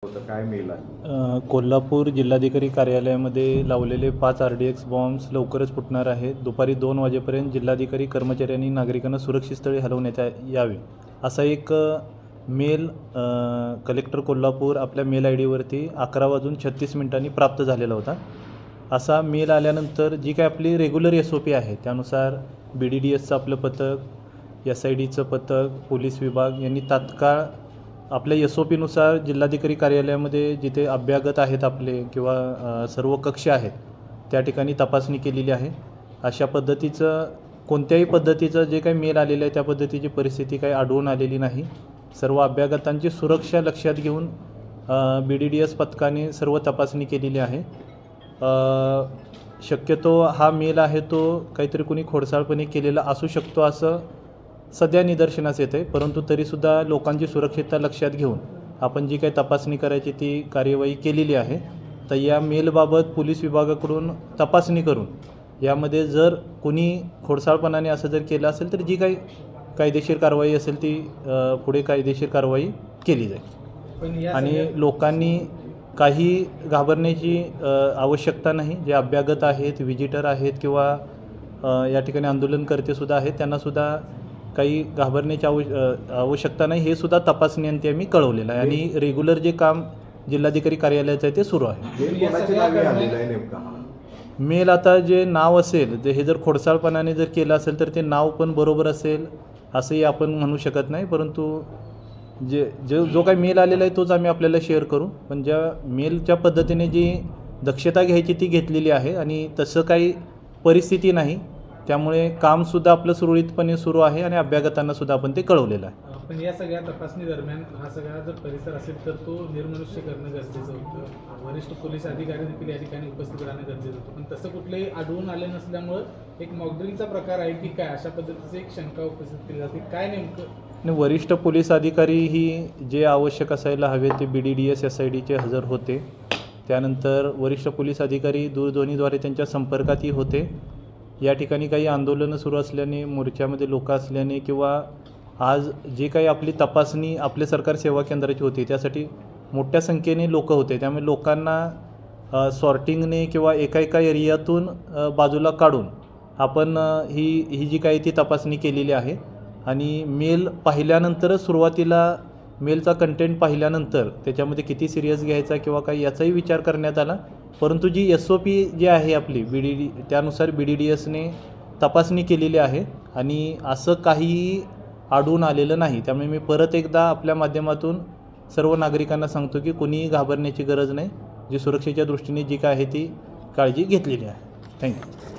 होतं काय मेल कोल्हापूर जिल्हाधिकारी कार्यालयामध्ये लावलेले 5 RDX बॉम्ब्स लवकरच फुटणार आहेत. दुपारी 2 वाजेपर्यंत जिल्हाधिकारी कर्मचाऱ्यांनी नागरिकांना सुरक्षित स्थळी हलवण्यात यावे असा एक मेल कलेक्टर कोल्हापूर आपल्या मेल ID वरती 11:36 प्राप्त झालेला होता. असा मेल आल्यानंतर जी काय आपली रेग्युलर SOP आहे त्यानुसार BDDSचं आपलं पथक, SIDचं पथक, पोलीस विभाग यांनी तात्काळ आपल्या SOP नुसार जिल्हाधिकारी कार्यालयामध्ये जिथे अभ्यागत आहेत आपले किंवा सर्व कक्ष आहेत त्या ठिकाणी तपासणी केलेली आहे. अशा पद्धतीचं कोणत्याही पद्धतीचं जे काही मेल आलेलं आहे त्या पद्धतीची परिस्थिती काही आढळून आलेली नाही. सर्व अभ्यागतांची सुरक्षा लक्षात घेऊन BDDS पथकाने सर्व तपासणी केलेली आहे. शक्यतो हा मेल आहे तो काहीतरी कोणी खोडसाळपणे केलेला असू शकतो असं सध्या निदर्शनास येते, परंतु तरीसुद्धा लोकांची सुरक्षितता लक्षात घेऊन आपण जी काही तपासणी करायची ती कार्यवाही केलेली आहे. तर या मेलबाबत पोलीस विभागाकडून तपासणी करून यामध्ये जर कोणी खोडसाळपणाने असं जर केलं असेल तर जी काही कायदेशीर कारवाई असेल ती पुढे कायदेशीर कारवाई केली जाईल. आणि लोकांनी काही घाबरण्याची आवश्यकता नाही. जे अभ्यागत आहेत, विजिटर आहेत किंवा या ठिकाणी आंदोलनकर्तेसुद्धा आहेत त्यांनासुद्धा काही घाबरण्याची आवश्यकता नाही. हे सुद्धा तपासणीअंती आम्ही कळवलेलं आहे आणि रेग्युलर जे काम जिल्हाधिकारी कार्यालयाचं आहे ते सुरू आहे. मेल आता जे नाव असेल हे जर खोडसाळपणाने जर केलं असेल तर ते नाव पण बरोबर असेल असंही आपण म्हणू शकत नाही, परंतु जो काही मेल आलेला आहे तोच आम्ही आपल्याला शेअर करू. पण ज्या मेलच्या पद्धतीने जी दक्षता घ्यायची ती घेतलेली आहे आणि तसं काही परिस्थिती नाही, त्यामुळे कामसुद्धा आपलं सुरळीतपणे सुरू आहे आणि अभ्यागतांनासुद्धा आपण ते कळवलेलं आहे. पण या सगळ्या तपासणी दरम्यान हा सगळा जर परिसर असेल तर तो निर्मनुष्य करणं गरजेचं होतं. वरिष्ठ पोलीस अधिकारी देखील या ठिकाणी उपस्थित राहणं गरजेचं होतं, पण तसं कुठलंही आढळून आलं नसल्यामुळं एक मॉकड्रिलचा प्रकार आहे की काय अशा पद्धतीची एक शंका उपस्थित केली जाते. काय नेमकं वरिष्ठ पोलीस अधिकारीही जे आवश्यक असायला हवे ते BDDS SIDचे हजर होते. त्यानंतर वरिष्ठ पोलीस अधिकारी दूरध्वनीद्वारे त्यांच्या संपर्कातही होते. या ठिकाणी काही आंदोलनं सुरू असल्याने, मोर्चामध्ये लोक असल्याने किंवा आज जे काही आपली तपासणी आपले सरकार सेवा केंद्राची होती त्यासाठी मोठ्या संख्येने लोक होते, त्यामुळे लोकांना सॉर्टिंगने किंवा एका एरियातून बाजूला काढून आपण ही जी काही ती तपासणी केलेली आहे. आणि मेल पाहिल्यानंतरच सुरुवातीला मेलचा कंटेंट पाहिल्यानंतर त्याच्यामध्ये किती सिरियस घ्यायचा किंवा काही याचाही विचार करण्यात आला, परंतु जी SOP जी आहे आपली त्यानुसार BDDSने तपासणी केलेली आहे आणि असं काहीही आढळून आलेलं नाही. त्यामुळे मी परत एकदा आपल्या माध्यमातून सर्व नागरिकांना सांगतो की कोणीही घाबरण्याची गरज नाही. जी सुरक्षेच्या दृष्टीने जी काय आहे ती काळजी घेतलेली आहे. थँक्यू.